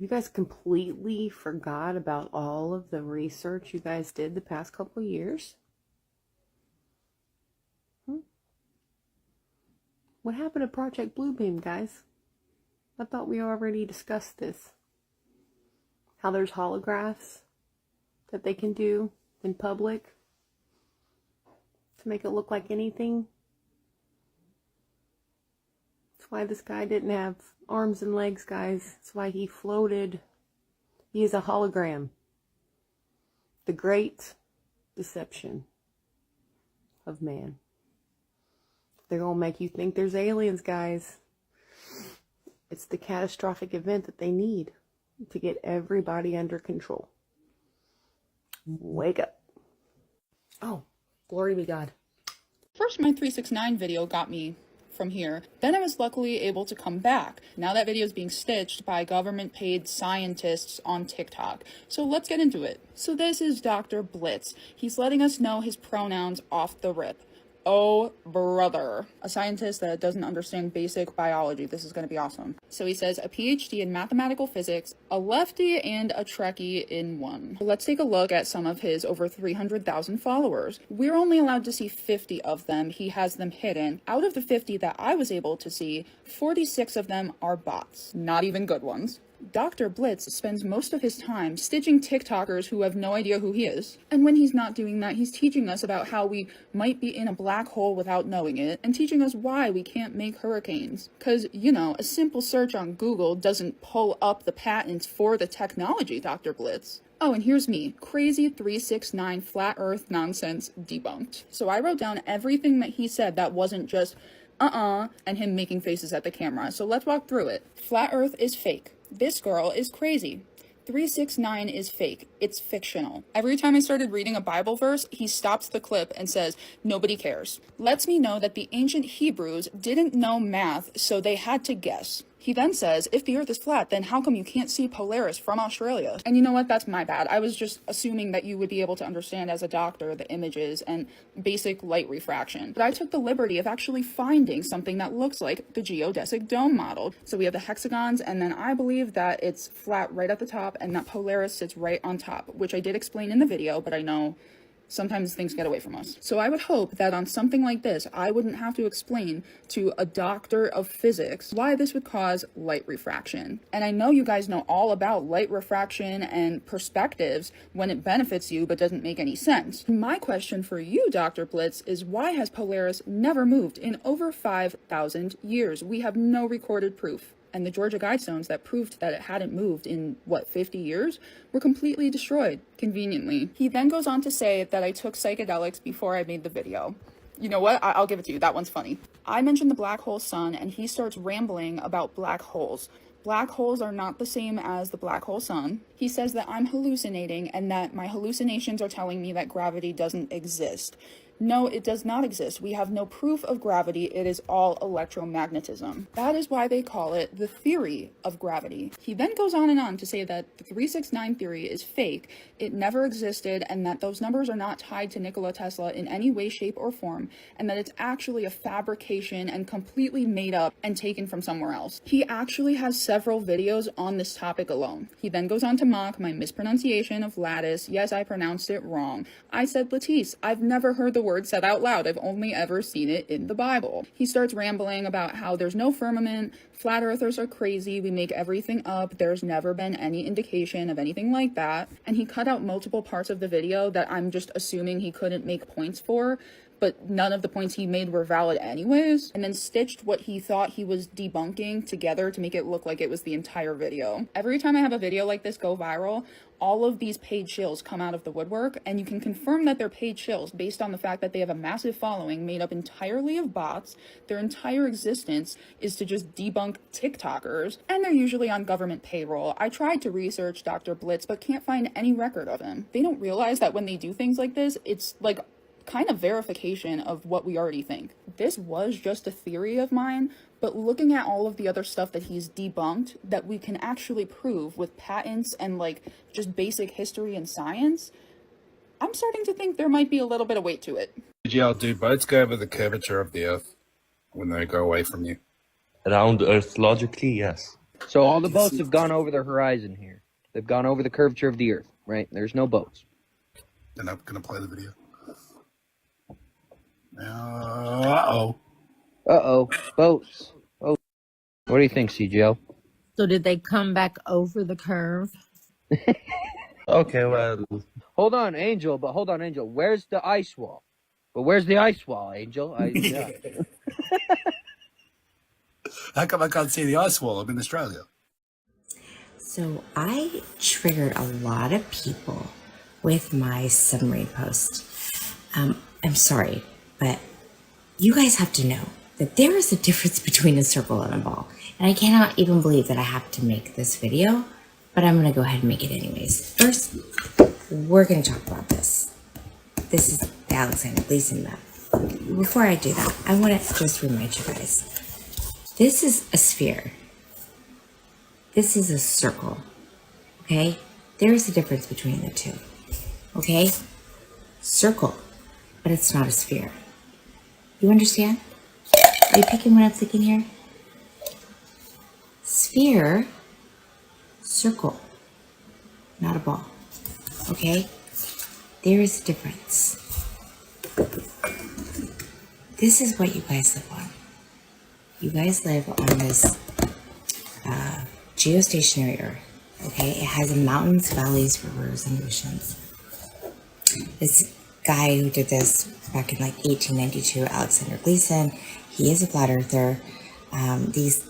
You guys completely forgot about all of the research you guys did the past couple of years? What happened to Project Bluebeam, guys? I thought we already discussed this. How there's holographs that they can do in public to make it look like anything. That's why this guy didn't have arms and legs, guys. That's why he floated. He is a hologram. The great deception of man. They're going to make you think there's aliens, guys. It's the catastrophic event that they need to get everybody under control. Wake up. Oh, glory be God. First, my 369 video got me from here. Then I was luckily able to come back. Now that video is being stitched by government-paid scientists on TikTok. So let's get into it. So this is Dr. Blitz. He's letting us know his pronouns off the rip. Oh, brother. A scientist that doesn't understand basic biology. This is going to be awesome. So he says, a PhD in mathematical physics, a lefty, and a Trekkie in one. Let's take a look at some of his over 300,000 followers. We're only allowed to see 50 of them. He has them hidden. Out of the 50 that I was able to see, 46 of them are bots. Not even good ones. Dr. Blitz spends most of his time stitching TikTokers who have no idea who he is. And when he's not doing that, he's teaching us about how we might be in a black hole without knowing it, and teaching us why we can't make hurricanes. Cause, you know, a simple search on Google doesn't pull up the patents for the technology, Dr. Blitz. Oh, and here's me, crazy 369 flat earth nonsense debunked. So I wrote down everything that he said that wasn't just and him making faces at the camera. So let's walk through it. Flat earth is fake. This girl is crazy. 369 is fake. It's fictional. Every time I started reading a Bible verse, he stops the clip and says, nobody cares. Lets me know that the ancient Hebrews didn't know math, so they had to guess. He then says, if the earth is flat, then how come you can't see Polaris from Australia? And you know what? That's my bad. I was just assuming that you would be able to understand as a doctor the images and basic light refraction. But I took the liberty of actually finding something that looks like the geodesic dome model. So we have the hexagons, and then I believe that it's flat right at the top and that Polaris sits right on top, which I did explain in the video, but I know sometimes things get away from us. So I would hope that on something like this, I wouldn't have to explain to a doctor of physics why this would cause light refraction. And I know you guys know all about light refraction and perspectives when it benefits you but doesn't make any sense. My question for you, Dr. Blitz, is why has Polaris never moved in over 5,000 years? We have no recorded proof. And the Georgia Guidestones that proved that it hadn't moved in, 50 years, were completely destroyed, conveniently. He then goes on to say that I took psychedelics before I made the video. You know what? I'll give it to you. That one's funny. I mentioned the black hole sun, and he starts rambling about black holes. Black holes are not the same as the black hole sun. He says that I'm hallucinating and that my hallucinations are telling me that gravity doesn't exist. No, it does not exist. We have no proof of gravity. It is all electromagnetism. That is why they call it the theory of gravity. He then goes on and on to say that the 369 theory is fake, it never existed, and that those numbers are not tied to Nikola Tesla in any way, shape, or form, and that it's actually a fabrication and completely made up and taken from somewhere else. He actually has several videos on this topic alone. He then goes on to mock my mispronunciation of lattice. Yes, I pronounced it wrong. I said lattice. I've never heard the word said out loud. I've only ever seen it in the Bible. He starts rambling about how there's no firmament, flat earthers are crazy, we make everything up, there's never been any indication of anything like that. And he cut out multiple parts of the video that I'm just assuming he couldn't make points for, but none of the points he made were valid anyways, and then stitched what he thought he was debunking together to make it look like it was the entire video. Every time I have a video like this go viral, all of these paid shills come out of the woodwork, and you can confirm that they're paid shills based on the fact that they have a massive following made up entirely of bots. Their entire existence is to just debunk TikTokers, and they're usually on government payroll. I tried to research Dr. Blitz, but can't find any record of him. They don't realize that when they do things like this, it's like kind of verification of what we already think. This was just a theory of mine, but looking at all of the other stuff that he's debunked that we can actually prove with patents and like just basic history and science, I'm starting to think there might be a little bit of weight to it. Yeah, do boats go over the curvature of the Earth when they go away from you? Around Earth, logically, yes. So all the boats have gone over the horizon here. They've gone over the curvature of the Earth, right? There's no boats. And I'm going to play the video. Uh-oh. Uh-oh. Boats. Oh. What do you think, CGL? So did they come back over the curve? Okay, well. Hold on, Angel. Where's the ice wall? But where's the ice wall, Angel? Yeah. How come I can't see the ice wall? I'm in Australia. So I triggered a lot of people with my submarine post. I'm sorry, but you guys have to know that there is a difference between a circle and a ball. And I cannot even believe that I have to make this video, but I'm going to go ahead and make it anyways. First, we're going to talk about this. This is the Alexander Gleason map. Before I do that, I want to just remind you guys. This is a sphere. This is a circle, okay? There is a difference between the two, okay? Circle, but it's not a sphere. You understand? Are you picking what I'm thinking here? Sphere, circle, not a ball, okay? There is a difference. This is what you guys live on. You guys live on this geostationary Earth, okay? It has mountains, valleys, rivers, and oceans. This guy who did this back in like 1892, Alexander Gleason, he is a flat earther. These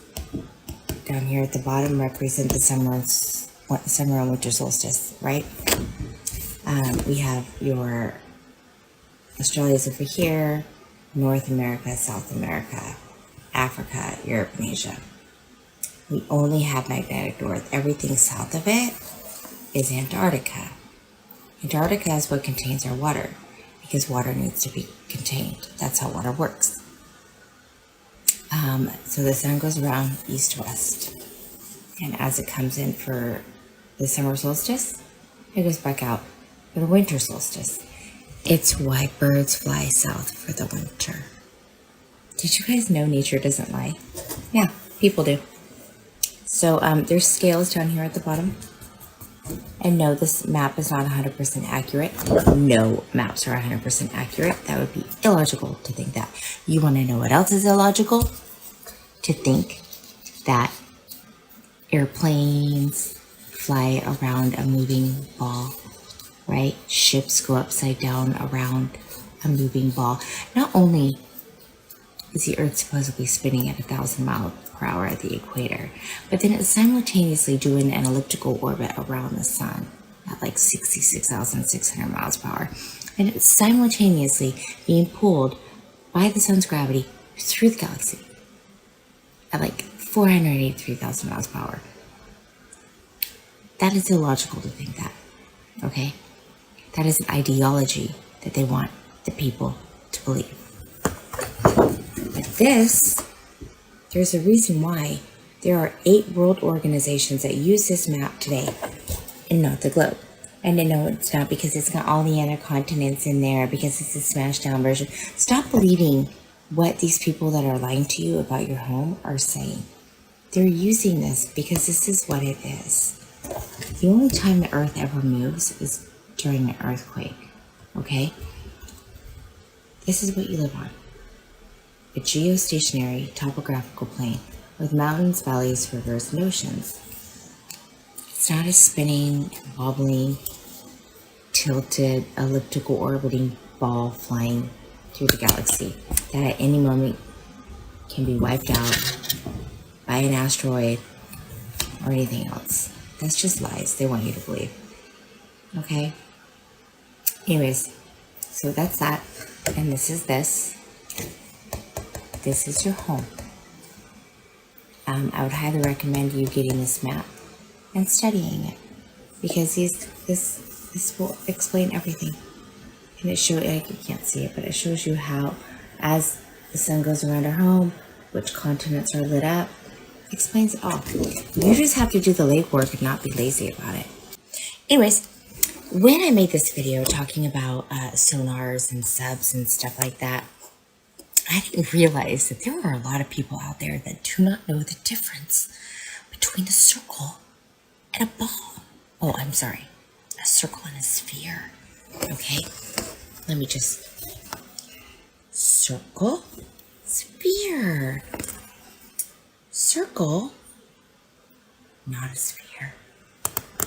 down here at the bottom represent the summer and winter solstice, right? We have your Australia's over here, North America, South America, Africa, Europe, and Asia. We only have magnetic north. Everything south of it is Antarctica. Antarctica is what contains our water, because water needs to be contained. That's how water works. So the sun goes around east-west, and as it comes in for the summer solstice, it goes back out for the winter solstice. It's why birds fly south for the winter. Did you guys know nature doesn't lie? Yeah, people do. So there's scales down here at the bottom. And no, this map is not 100% accurate. No maps are 100% accurate. That would be illogical to think that. You want to know what else is illogical? To think that airplanes fly around a moving ball, right? Ships go upside down around a moving ball. Not only is the Earth supposedly spinning at 1,000 miles per hour at the equator, but then it's simultaneously doing an elliptical orbit around the sun at like 66,600 miles per hour. And it's simultaneously being pulled by the sun's gravity through the galaxy at like 483,000 miles per hour. That is illogical to think that, okay? That is an ideology that they want the people to believe. But there's a reason why there are 8 world organizations that use this map today and not the globe. And I know it's not because it's got all the other continents in there, because it's a smashed down version. Stop believing what these people that are lying to you about your home are saying. They're using this because this is what it is. The only time the Earth ever moves is during an earthquake, okay? This is what you live on. A geostationary topographical plane with mountains, valleys, rivers, and oceans. It's not a spinning, wobbling, tilted, elliptical orbiting ball flying through the galaxy that at any moment can be wiped out by an asteroid or anything else. That's just lies they want you to believe. Okay? Anyways, so that's that. And this is this. This is your home. I would highly recommend you getting this map and studying it, because this will explain everything. And it shows, you can't see it, but it shows you how, as the sun goes around our home, which continents are lit up. It explains it all. You just have to do the legwork and not be lazy about it. Anyways, when I made this video talking about sonars and subs and stuff like that, I didn't realize that there are a lot of people out there that do not know the difference between a circle and a ball. Oh, I'm sorry. A circle and a sphere. Okay? Let me just... Circle, sphere. Circle, not a sphere.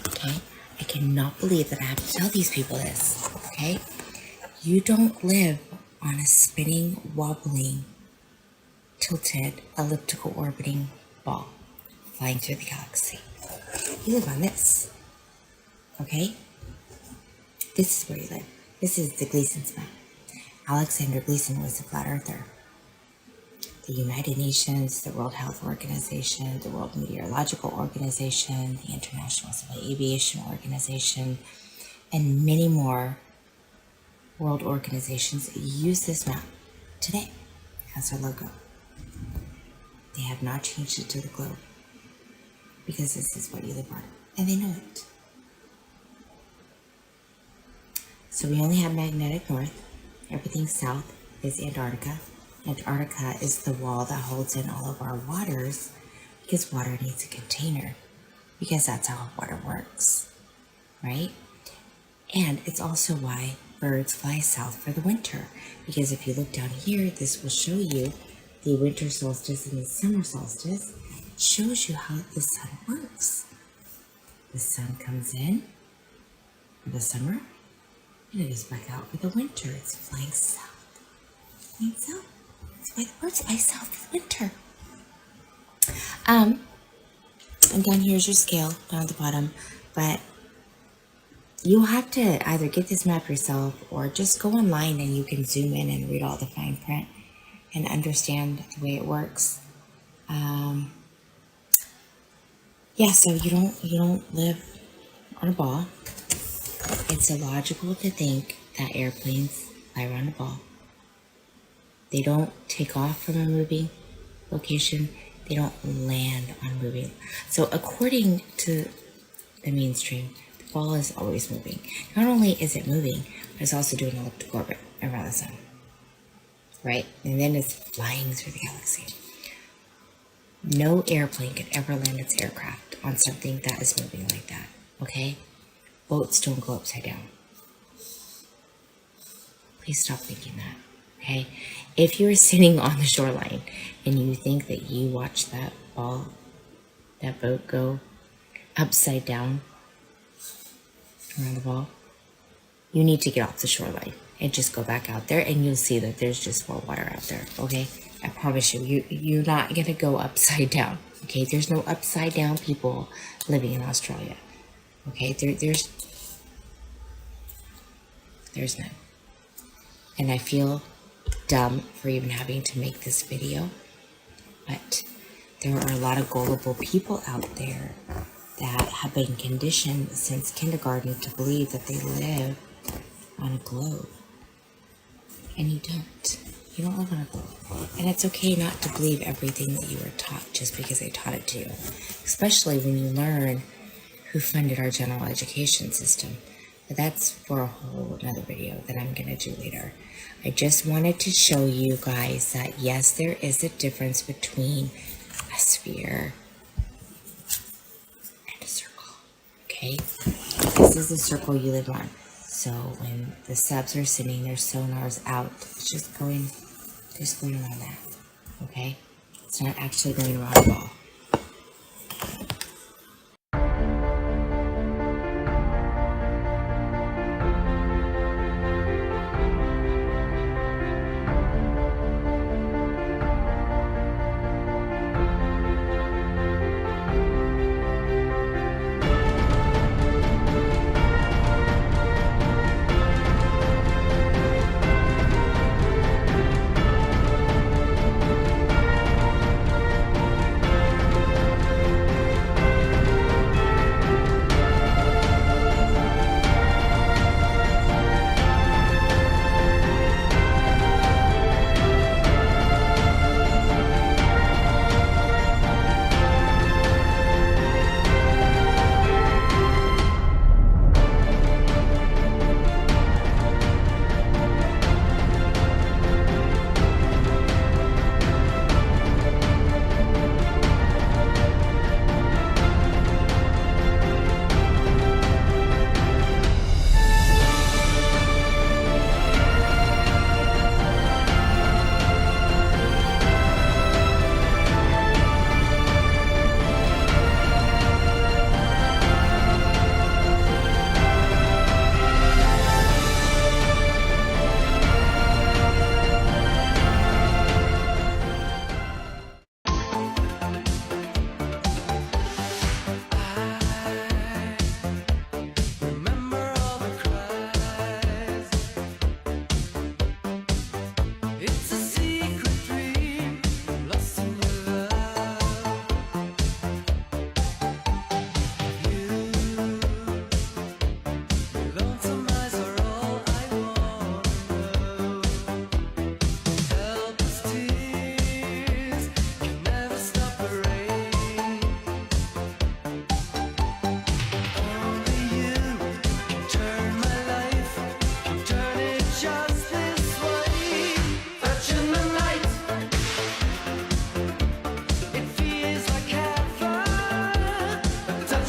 Okay? I cannot believe that I have to tell these people this. Okay? You don't live on a spinning, wobbling, tilted, elliptical orbiting ball flying through the galaxy. You live on this. Okay? This is where you live. This is the Gleason's map. Alexander Gleason was a flat earther. The United Nations, the World Health Organization, the World Meteorological Organization, the International Civil Aviation Organization, and many more world organizations use this map today as their logo. They have not changed it to the globe because this is what you live on, and they know it. So we only have magnetic north. Everything south is Antarctica. Antarctica is the wall that holds in all of our waters because water needs a container, because that's how water works, right? And it's also why birds fly south for the winter, because if you look down here, this will show you the winter solstice and the summer solstice. It shows you how the sun works. The sun comes in for the summer, and it is back out for the winter. It's flying south. Flying south. That's why the birds fly south for the winter. And down here is your scale, down at the bottom. But you'll have to either get this map yourself or just go online and you can zoom in and read all the fine print and understand the way it works. Yeah, so you don't live on a ball. It's illogical to think that airplanes fly around a ball. They don't take off from a moving location. They don't land on moving. So according to the mainstream, the ball is always moving. Not only is it moving, but it's also doing an elliptical orbit around the sun. Right? And then it's flying through the galaxy. No airplane could ever land its aircraft on something that is moving like that. Okay? Boats don't go upside down. Please stop thinking that. Okay? If you're sitting on the shoreline and you think that you watched that boat go upside down around the ball, you need to get off the shoreline and just go back out there, and you'll see that there's just more water out there. Okay? I promise you're not gonna go upside down. Okay? There's no upside down people living in Australia. Okay? There's none. And I feel dumb for even having to make this video, but there are a lot of gullible people out there that have been conditioned since kindergarten to believe that they live on a globe, and you don't. You don't live on a globe, and it's okay not to believe everything that you were taught just because they taught it to you, especially when you learn who funded our general education system. But that's for a whole another video that I'm gonna do later. I just wanted to show you guys that yes, there is a difference between a sphere and a circle. Okay? This is the circle you live on. So when the subs are sending their sonars out, it's just going around that. Okay? It's not actually going around at all.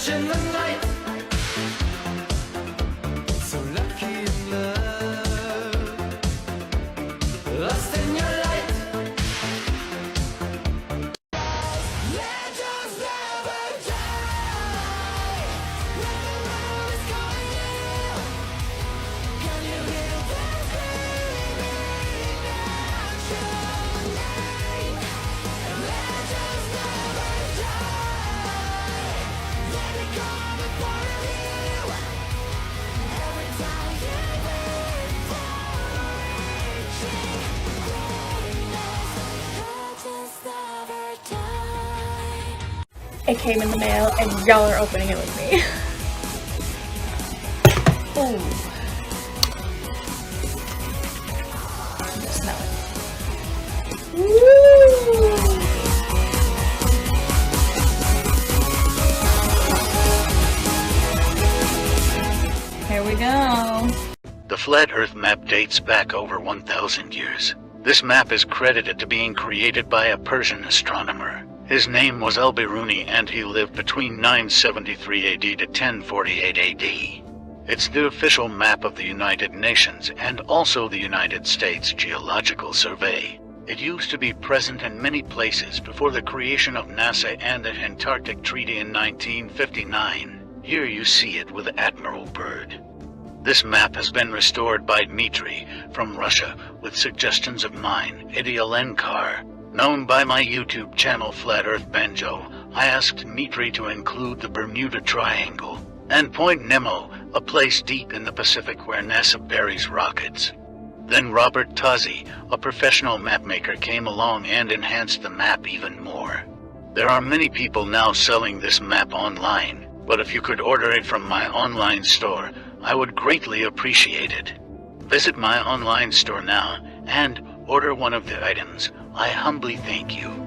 touching the night. So lucky in love, lost in your light. Legends never die. When the world is calling you, can you hear them screaming out your name? Legends never die. They become a part of you. Every time you wait for reaching greatness, legends never die. It came in the mail and y'all are opening it with me. Ooh. Just smell it. Woo! Here we go. The flat Earth map dates back over 1,000 years. This map is credited to being created by a Persian astronomer. His name was Al-Biruni and he lived between 973 AD to 1048 AD. It's the official map of the United Nations and also the United States Geological Survey. It used to be present in many places before the creation of NASA and the Antarctic Treaty in 1959. Here you see it with Admiral Byrd. This map has been restored by Dmitry from Russia with suggestions of mine, Idialenkar. Known by my YouTube channel Flat Earth Banjo, I asked Dmitry to include the Bermuda Triangle and Point Nemo, a place deep in the Pacific where NASA buries rockets. Then Robert Tozzi, a professional mapmaker, came along and enhanced the map even more. There are many people now selling this map online, but if you could order it from my online store, I would greatly appreciate it. Visit my online store now and order one of the items. I humbly thank you.